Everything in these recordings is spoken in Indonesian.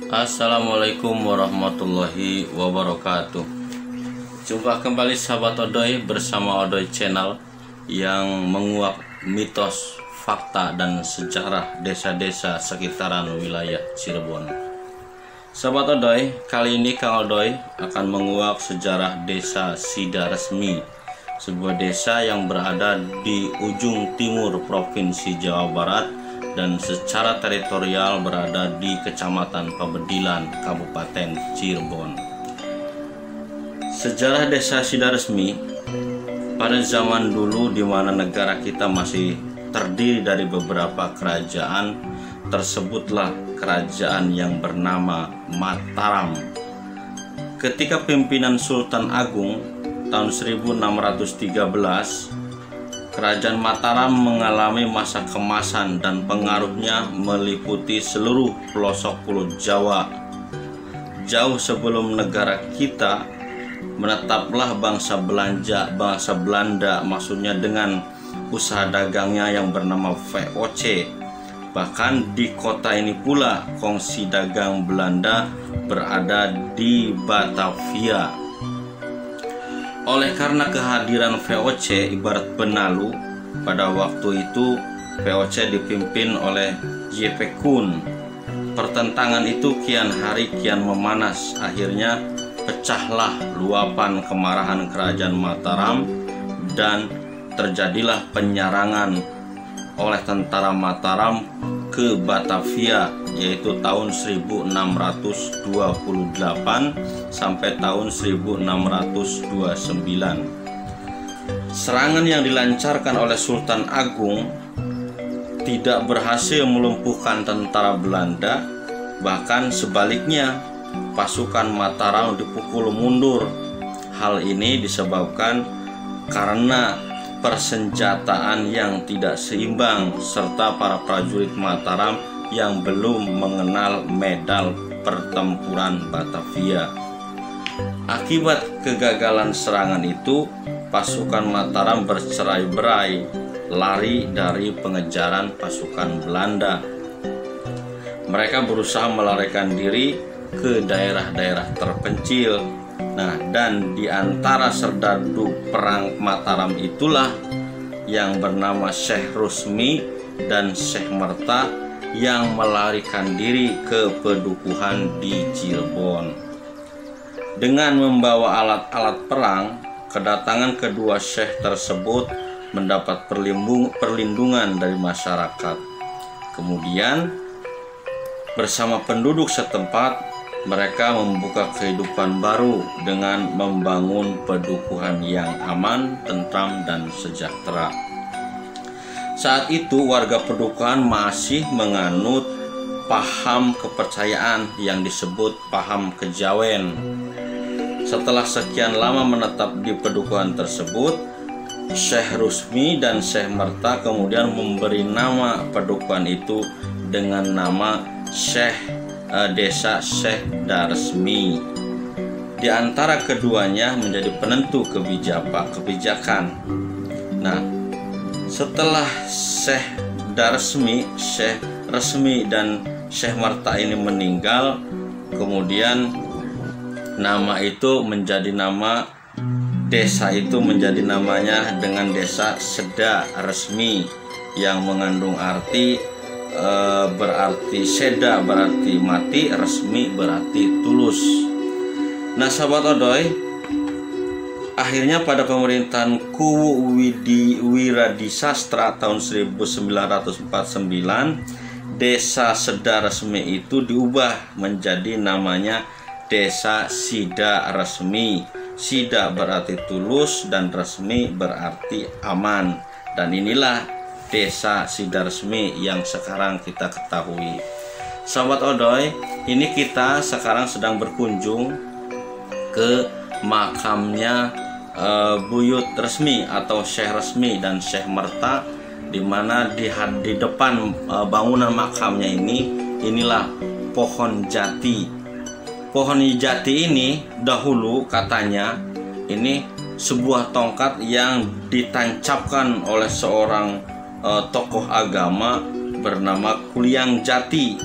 Assalamualaikum warahmatullahi wabarakatuh. Jumpa kembali sahabat Odoy bersama Odoy Channel yang menguak mitos, fakta, dan sejarah desa-desa sekitaran wilayah Cirebon. Sahabat Odoy, kali ini Kang Odoy akan menguak sejarah desa Sidaresmi, sebuah desa yang berada di ujung timur Provinsi Jawa Barat dan secara teritorial berada di Kecamatan Pabedilan, Kabupaten Cirebon. Sejarah desa Sidaresmi pada zaman dulu di mana negara kita masih terdiri dari beberapa kerajaan, tersebutlah kerajaan yang bernama Mataram. Ketika pimpinan Sultan Agung tahun 1613, Kerajaan Mataram mengalami masa kemasan dan pengaruhnya meliputi seluruh pelosok Pulau Jawa. Jauh sebelum negara kita menetaplah bangsa Belanda, maksudnya dengan usaha dagangnya yang bernama VOC. Bahkan di kota ini pula kongsi dagang Belanda berada di Batavia. Oleh karena kehadiran VOC ibarat penalu, pada waktu itu VOC dipimpin oleh J.P. Kun. Pertentangan itu kian hari kian memanas. Akhirnya pecahlah luapan kemarahan kerajaan Mataram dan terjadilah penyerangan oleh tentara Mataram ke Batavia, yaitu tahun 1628 sampai tahun 1629. Serangan yang dilancarkan oleh Sultan Agung tidak berhasil melumpuhkan tentara Belanda, bahkan sebaliknya pasukan Mataram dipukul mundur. Hal ini disebabkan karena persenjataan yang tidak seimbang serta para prajurit Mataram yang belum mengenal medal pertempuran Batavia. Akibat kegagalan serangan itu, pasukan Mataram bercerai-berai lari dari pengejaran pasukan Belanda. Mereka berusaha melarikan diri ke daerah-daerah terpencil. Nah, dan di antara serdadu perang Mataram itulah yang bernama Syekh Rusmi dan Syekh Merta yang melarikan diri ke pedukuhan di Cirebon. Dengan membawa alat-alat perang, kedatangan kedua syekh tersebut mendapat perlindungan dari masyarakat. Kemudian bersama penduduk setempat, mereka membuka kehidupan baru dengan membangun pedukuhan yang aman, tentram, dan sejahtera. Saat itu warga pedukuhan masih menganut paham kepercayaan yang disebut paham kejawen. Setelah sekian lama menetap di pedukuhan tersebut, Syekh Rusmi dan Syekh Merta kemudian memberi nama pedukuhan itu dengan nama Desa Sidaresmi. Di antara keduanya menjadi penentu kebijakan. Nah, setelah Syekh Resmi dan Syekh Merta ini meninggal, kemudian nama itu menjadi nama desa itu menjadi namanya dengan Desa Sidaresmi yang mengandung arti berarti seda berarti mati, resmi berarti tulus. Nah, sahabat Odoy, akhirnya pada pemerintahan Kuwu Wiradisastra tahun 1949, Desa Sidaresmi itu diubah menjadi namanya Desa Sidaresmi. Sida berarti tulus dan resmi berarti aman. Dan inilah Desa Sidaresmi yang sekarang kita ketahui. Sahabat Odoy, ini kita sekarang sedang berkunjung ke makamnya Buyut Resmi atau Syekh Resmi dan Syekh Merta, di mana di depan bangunan makamnya inilah pohon jati. Pohon jati ini dahulu katanya ini sebuah tongkat yang ditancapkan oleh seorang tokoh agama bernama Kuliang Jati.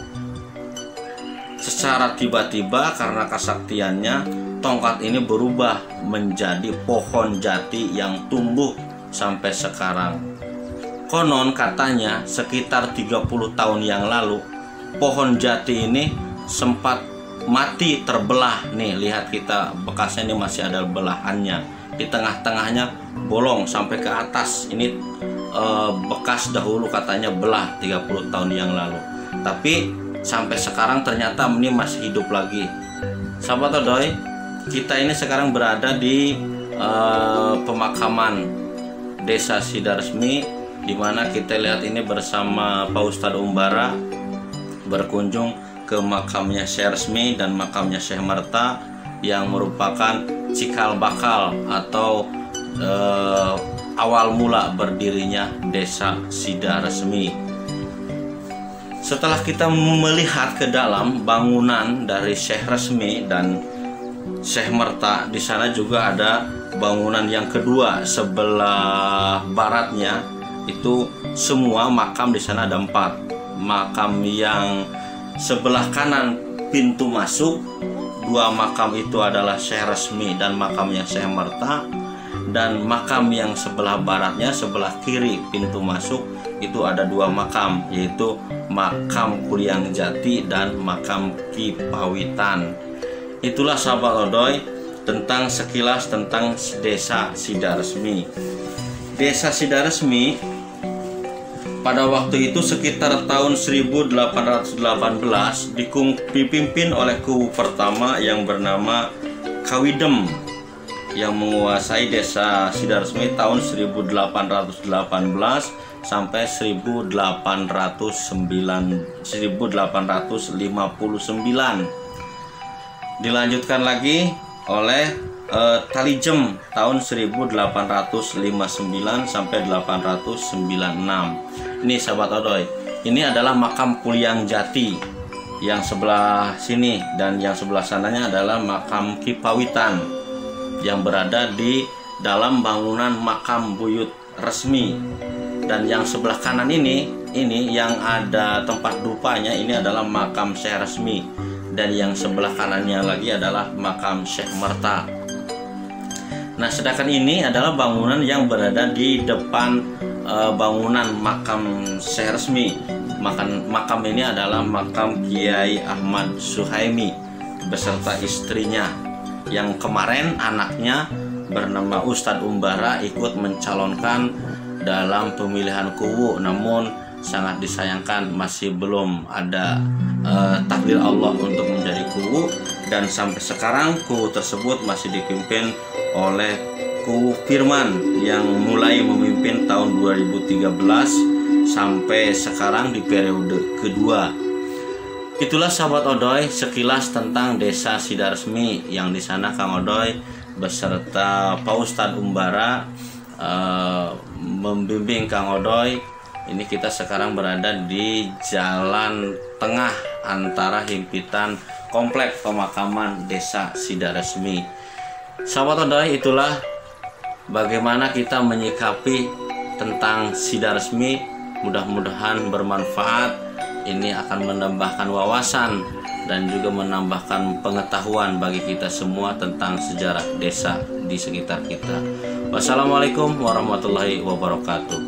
secara tiba-tiba karena kesaktiannya tongkat ini berubah menjadi pohon jati yang tumbuh sampai sekarang. Konon katanya sekitar 30 tahun yang lalu pohon jati ini sempat mati terbelah. Nih lihat kita bekasnya, ini masih ada belahannya. Di tengah-tengahnya bolong sampai ke atas. Ini bekas dahulu katanya belah 30 tahun yang lalu. Tapi sampai sekarang ternyata ini masih hidup lagi. Sahabat Odoy, kita ini sekarang berada di pemakaman Desa Sidaresmi, di mana kita lihat ini bersama Pak Ustadz Umbara berkunjung ke makamnya Syekh Resmi dan makamnya Syekh Merta yang merupakan cikal bakal atau awal mula berdirinya Desa Sidaresmi. Setelah kita melihat ke dalam bangunan dari Syekh Resmi dan Syekh Merta, di sana juga ada bangunan yang kedua sebelah baratnya. Itu semua makam di sana ada 4. Makam yang sebelah kanan pintu masuk, 2 makam itu adalah Syekh Resmi dan makamnya Syekh Merta. Dan makam yang sebelah baratnya, sebelah kiri pintu masuk, itu ada 2 makam, yaitu makam Kuliang Jati dan makam Ki Pawitan. Itulah sahabat Odoy tentang sekilas tentang Desa Sidaresmi. Desa Sidaresmi pada waktu itu sekitar tahun 1818 dipimpin oleh kubu pertama yang bernama Kawidem yang menguasai Desa Sidaresmi tahun 1818 sampai 1859. Dilanjutkan lagi oleh Kalijem tahun 1859 sampai 1896. Ini sahabat Odoy, ini adalah makam Kuliang Jati yang sebelah sini, dan yang sebelah sananya adalah makam Ki Pawitan yang berada di dalam bangunan makam buyut resmi. Dan yang sebelah kanan ini yang ada tempat dupanya, ini adalah makam Syekh Resmi. Dan yang sebelah kanannya lagi adalah makam Syekh Merta. Nah, sedangkan ini adalah bangunan yang berada di depan bangunan makam Syekh Resmi. Makam ini adalah makam Kiai Ahmad Suhaimi beserta istrinya, yang kemarin anaknya bernama Ustadz Umbara ikut mencalonkan dalam pemilihan kuwu, namun sangat disayangkan masih belum ada takdir Allah untuk menjadi kuwu. Dan sampai sekarang kuwu tersebut masih dipimpin oleh kuwu Firman yang mulai memimpin tahun 2013 sampai sekarang di periode kedua. Itulah sahabat Odoy sekilas tentang Desa Sidaresmi, yang di sana Kang Odoy beserta Pak Ustadz Umbara membimbing Kang Odoy. Ini kita sekarang berada di jalan tengah antara himpitan komplek pemakaman Desa Sidaresmi. Sahabat Odoy, itulah bagaimana kita menyikapi tentang Sidaresmi. Mudah-mudahan bermanfaat. Ini akan menambahkan wawasan dan juga menambahkan pengetahuan bagi kita semua tentang sejarah desa di sekitar kita. Wassalamualaikum warahmatullahi wabarakatuh.